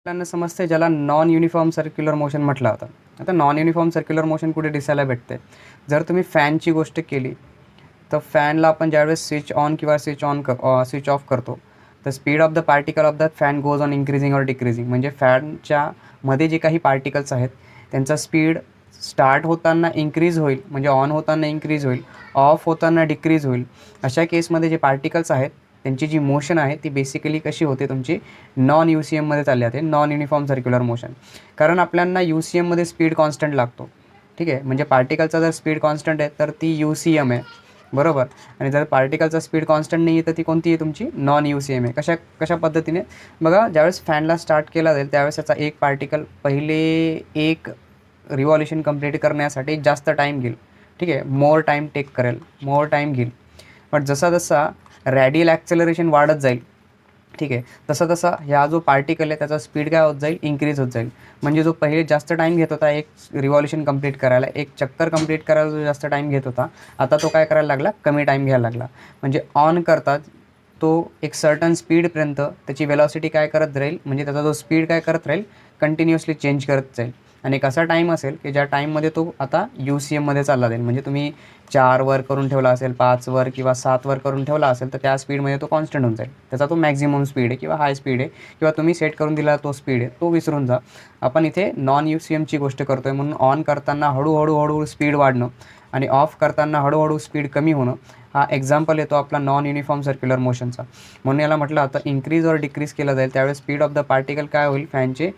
आपल्याला समजते ज्याला नॉन युनिफॉर्म सर्क्युलर मोशन म्हटलं जातं. आता नॉन युनिफॉर्म सर्क्युलर मोशन कुठे दिसायला भेटते? जर तुम्ही फॅनची गोष्ट केली तर फॅनला आपण ज्यावेळेस स्विच ऑन किंवा स्विच ऑफ करतो, तर speed of the particle of that fan goes on increasing or decreasing. म्हणजे फॅनच्या मध्ये जे काही पार्टिकल्स आहेत त्यांचा स्पीड स्टार्ट होताना इन्क्रीज होईल, म्हणजे ऑन होताना इन्क्रीज होईल, ऑफ होताना डिक्रीज होईल. अशा केसमध्ये जे पार्टिकल्स आहेत त्यांची जी मोशन आहे ती बेसिकली कशी होते, तुमची नॉन यू सी एममध्ये चालली जाते, नॉन युनिफॉर्म सर्क्युलर मोशन. कारण आपल्याला यू सी एममध्ये स्पीड कॉन्स्टंट लागतो. ठीक आहे, म्हणजे पार्टिकलचा जर स्पीड कॉन्स्टंट आहे तर ती यू सी एम आहे, बरोबर. आणि जर पार्टिकलचा स्पीड कॉन्स्टंट नाही आहे तर ती कोणती आहे, तुमची नॉन यू सी एम आहे. कशा पद्धतीने बघा, ज्यावेळेस फॅनला स्टार्ट केला जाईल त्यावेळेस त्याचा एक पार्टिकल पहिले एक रिव्हॉल्युशन कंप्लीट करण्यासाठी जास्त टाईम घेईल. ठीक आहे, मोर टाईम टेक करेल, मोर टाईम घेईल. बट जसा जसा रॅडियल ॲक्सेलरेशन वाढत जाईल, ठीक आहे, तसा तसा ह्या जो पार्टिकल आहे त्याचा स्पीड काय होत जाईल, इन्क्रीज होत जाईल. म्हणजे जो पहिले जास्त टाईम घेत होता एक रिव्हॉल्युशन कंप्लीट करायला, एक चक्कर कंप्लीट करायला जो जास्त टाईम घेत होता, आता तो काय करायला लागला, कमी टाईम घ्यायला लागला. म्हणजे ऑन करतात तो एक सर्टन स्पीडपर्यंत त्याची वेलॉसिटी काय करत राहील, म्हणजे त्याचा जो स्पीड काय करत राहील, कंटिन्युअसली चेंज करत जाईल. आणि एक असा टाईम असेल की ज्या टाईममध्ये तो आता यू सी एममध्ये चालला जाईल. म्हणजे तुम्ही 4 वर करून ठेवला असेल, 5 वर किंवा 7 वर करून ठेवला असेल, तर त्या स्पीडमध्ये तो कॉन्स्टंट होऊन जाईल. त्याचा तो मॅक्झिमम स्पीड आहे किंवा हाय स्पीड आहे किंवा तुम्ही सेट करून दिला तो स्पीड आहे, तो विसरून जा. आपण इथे नॉन यू सी एमची गोष्ट करतो आहे, म्हणून ऑन करताना हळूहळू स्पीड वाढणं आणि ऑफ करताना हळूहळू स्पीड कमी होणं, हा एक्झाम्पल येतो आपला नॉन युनिफॉर्म सर्क्युलर मोशनचा. म्हणून याला म्हटलं आता इन्क्रीज और डिक्रीज केला जाईल त्यावेळेस स्पीड ऑफ द पार्टिकल काय होईल, फॅनचे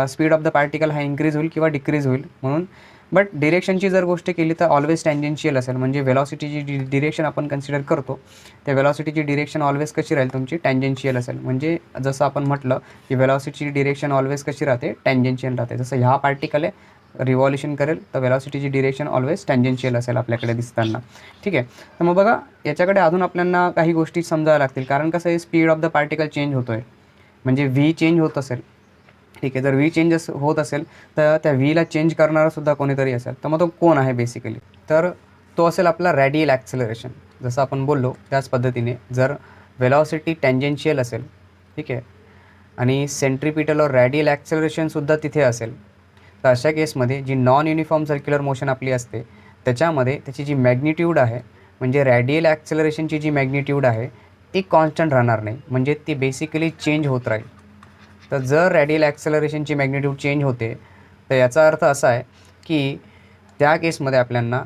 स्पीड ऑफ द पार्टिकल हा इन्क्रीज होईल किंवा डिक्रीज होईल. म्हणून बट डिरेक्शनची जर गोष्ट केली तर ऑलवेज टँजेन्शियल असेल. म्हणजे वेलॉसिटीची जी डिरेक्शन आपण कन्सिडर करतो त्या वेलॉसिटीची डिरेक्शन ऑलवेज कशी राहील, तुमची टँजेन्शियल असेल. म्हणजे जसं आपण म्हटलं की वेलॉसिटीची डिरेक्शन ऑलवेज कशी राहते, टँजेन्शियल राहते. जसं ह्या पार्टिकल आहे रिव्हॉल्युशन करेल तर वेलॉसिटीची डिरेक्शन ऑलवेज टँजेन्शियल असेल आपल्याकडे दिसताना. ठीक आहे, तर मग बघा याच्याकडे अजून आपल्याला काही गोष्टी समजाव्या लागतील. कारण कसं आहे, speed of the particle change होतो आहे, म्हणजे व्ही चेंज होत असेल. ठीक आहे, जर व्ही चेंजेस होत असेल तर त्या व्हीला चेंज करणारासुद्धा कोणीतरी असेल. तर मग तो कोण आहे बेसिकली, तर तो असेल आपला रॅडियल ॲक्सेलरेशन. जसं आपण बोललो त्याच पद्धतीने जर वेलॉसिटी टँजेन्शियल असेल, ठीक आहे, आणि सेंट्रिपिटल और रॅडियल ॲक्सेलरेशनसुद्धा तिथे असेल, तर अशा केसमध्ये जी नॉन युनिफॉर्म सर्क्युलर मोशन आपली असते त्याच्यामध्ये त्याची जी मॅग्निट्यूड आहे, म्हणजे रॅडियल ॲक्सेलरेशनची जी मॅग्निट्यूड आहे ती कॉन्स्टंट राहणार नाही, म्हणजे ती बेसिकली चेंज होत राहील. तर जर रॅडियल ॲक्सेलरेशनची मॅग्निट्यूड चेंज होते तर याचा अर्थ असा आहे की त्या केसमध्ये आपल्याला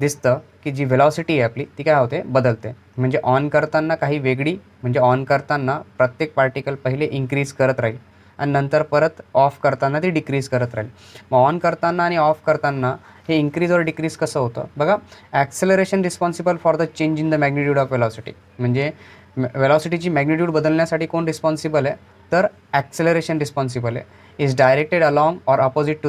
दिसतं की जी वेलॉसिटी आहे आपली ती काय होते, बदलते. म्हणजे ऑन करताना काही वेगळी, म्हणजे ऑन करताना प्रत्येक पार्टिकल पहिले इन्क्रीज करत राहील आणि नंतर परत ऑफ करताना ती डिक्रीज करत राहील. मग ऑन करताना आणि ऑफ करताना हे इन्क्रीज और डिक्रीज कसं होतं बघा. Acceleration responsible for the change in the magnitude of velocity. म्हणजे वेलॉसिटीची मॅग्निट्यूड बदलण्यासाठी कोण रिस्पॉन्सिबल आहे, तर ॲक्सेलरेशन रिस्पॉन्सिबल आहे. Is directed along or opposite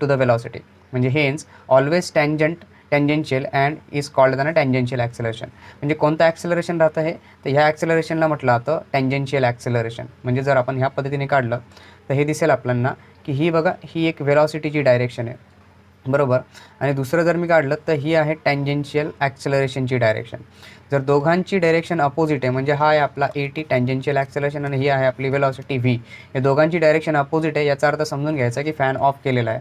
to the velocity. म्हणजे hence always tangential and is called the tangential acceleration. म्हणजे कोणतं ॲक्सेलरेशन राहतं हे, तर ह्या ॲक्सेलरेशनला म्हटलं जातं टँजेन्शियल ॲक्सेलरेशन. म्हणजे जर आपण ह्या पद्धतीने काढलं तर हे दिसेल आपल्याला की ही बघा, ही एक वेलॉसिटीची डायरेक्शन आहे, बरोबर. आणि दुसरं जर मी काढलं तर ही आहे टँजेन्शियल ॲक्सेलरेशनची डायरेक्शन. जर दोघांची डायरेक्शन अपोजिट आहे, म्हणजे हा आहे आपला ए टी टँजेन्शियल ॲक्सेलरेशन आणि ही आहे आपली वेलॉसिटी व्ही, या दोघांची डायरेक्शन अपोजिट आहे, याचा अर्थ समजून घ्यायचा की फॅन ऑफ केलेला आहे.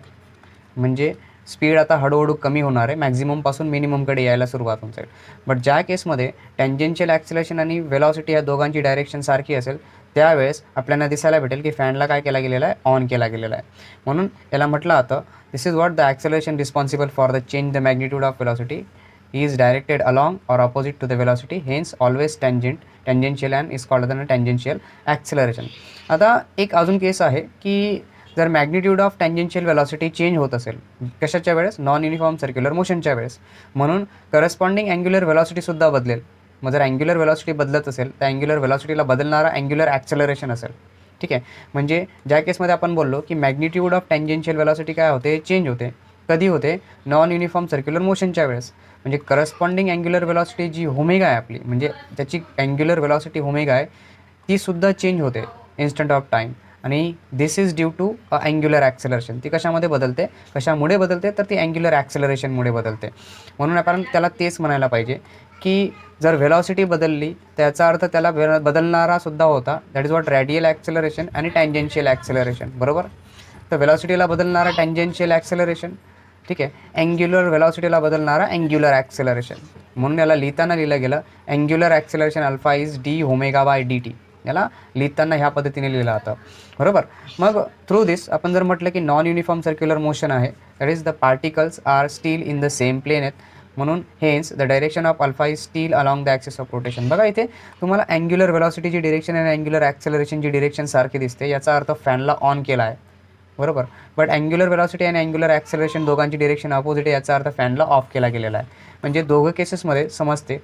म्हणजे स्पीड आता हळूहळू कमी होणार आहे, मॅक्झिममपासून मिनिममकडे यायला सुरुवात होऊन जाईल. बट ज्या केसमध्ये टँजेन्शियल ॲक्सेलरेशन आणि वेलॉसिटी या दोघांची डायरेक्शन सारखी असेल त्यावेळेस आपल्याला दिसायला भेटेल की फॅनला काय केला गेलेला आहे, ऑन केला गेलेला आहे. म्हणून याला म्हटलं जातं this is what the acceleration responsible for the change the magnitude of velocity is directed along or opposite to the velocity, hence always tangential and is called the tangential acceleration. आता एक अजून केस आहे की जर magnitude of tangential velocity change होत असेल कशाच्या वेळेस, नॉन युनिफॉर्म सर्क्युलर मोशनच्या वेळेस, म्हणून करस्पॉन्डिंग अँग्युलर वेलॉसिटीसुद्धा बदलेल. मग जर अँग्युलर वेलॉसिटी बदलत असेल तर अँग्युलर वेलॉसिटीला बदलणारा अँग्युलर ॲक्सेलरेशन असेल. ठीक आहे, म्हणजे ज्या केसमध्ये आपण बोललो की मॅग्निट्यूड ऑफ टँजेन्शियल वेलॉसिटी काय होते, चेंज होते. कधी होते, नॉन युनिफॉर्म सर्क्युलर मोशनच्या वेळेस. म्हणजे करस्पॉन्डिंग अँग्युलर वेलॉसिटी जी ओमेगा आहे आपली, म्हणजे त्याची अँग्युलर वेलॉसिटी ओमेगा आहे, तीसुद्धा चेंज होते इन्स्टंट ऑफ टाईम. आणि this is due to angular acceleration. ती कशामध्ये बदलते, कशामुळे बदलते, तर ती अँग्युलर ॲक्सेलरेशनमुळे बदलते. म्हणून आपण त्याला तेच म्हणायला पाहिजे की जर व्हेलॉसिटी बदलली तर याचा अर्थ त्याला बदलणारासुद्धा होता, that is what radial acceleration आणि टँजेन्शियल ॲक्सेलरेशन, बरोबर. तर व्हेलॉसिटीला बदलणारा टँजेन्शियल ॲक्सेलरेशन, ठीक आहे. अँग्युलर व्हेलॉसिटीला बदलणारा अँग्युलर ॲक्सेलरेशन. म्हणून याला लिहिताना लिहिलं गेलं angular acceleration alpha is D omega by D T. याला लिहिताना ह्या पद्धतीने लिहिलं जातं, बरोबर. मग थ्रू दिस आपण जर म्हटलं की नॉन युनिफॉर्म सर्क्युलर मोशन आहे, that is the particles are still in the same plane आहेत, म्हणून hence the direction of alpha is still along the axis of rotation. बघा इथे तुम्हाला अँग्युलर व्हेलॉसिटीची डिरेक्शन आणि अँग्युलर ॲक्सेलरेशनची डिरेक्शन सारखी दिसते, याचा अर्थ फॅनला ऑन केला आहे, बरोबर. बट अँग्युलर व्हेलॉसिटी आणि अँग्युलर ॲक्सेलरेशन दोघांची डिरेक्शन अपोजिट आहे, याचा अर्थ फॅनला ऑफ केला गेलेला आहे. म्हणजे दोघं केसेसमध्ये समजते.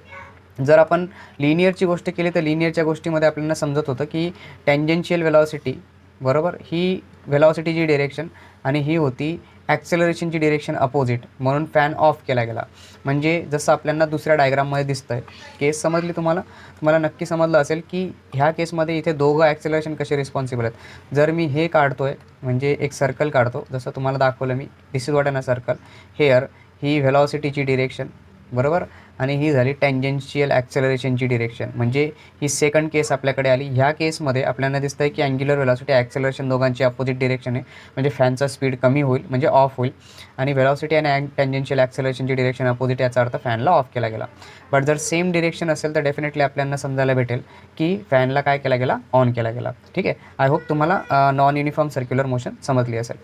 जर आपण लिनियरची गोष्ट केली तर लिनियरच्या गोष्टीमध्ये आपल्याला समजत होतं की टँजेन्शियल व्हेलॉसिटी, बरोबर, ही व्हेलॉसिटीची डिरेक्शन आणि ही होती ॲक्सेलरेशनची डिरेक्शन अपोजिट, म्हणून फॅन ऑफ केला गेला. म्हणजे जसं आपल्याला दुसऱ्या डायग्राममध्ये दिसतं आहे. केस समजली तुम्हाला नक्की समजलं असेल की ह्या केसमध्ये इथे दोघं ॲक्सेलरेशन कसे रिस्पॉन्सिबल आहेत. जर मी हे काढतो आहे, म्हणजे एक सर्कल काढतो, जसं तुम्हाला दाखवलं मी, this is what on a circle here, ही व्हेलॉसिटीची डिरेक्शन, बरोबर, आणि ही झाली टँजेन्शियल ॲक्सेलरेशनची डिरेक्शन. म्हणजे ही सेकंड केस आपल्याकडे आली. ह्या केसमध्ये आपल्याला दिसतं आहे की अँग्युलर व्हेलॉसिटी ॲक्सेलरेशन दोघांची अपोजिट डिरेक्शन आहे, म्हणजे फॅनचा स्पीड कमी होईल, म्हणजे ऑफ होईल, आणि व्हेलॉसिटी आणि टँजेन्शियल ॲक्सेलरेशनची डिरेक्शन अपोजिट, याचा अर्थ फॅनला ऑफ केला गेला. बट जर सेम डिरेक्शन असेल तर डेफिनेटली आपल्याला समजायला भेटेल की फॅनला काय केला गेला, ऑन केला गेला. ठीक आहे. आय होप तुम्हाला नॉन युनिफॉर्म सर्क्युलर मोशन समजली असेल.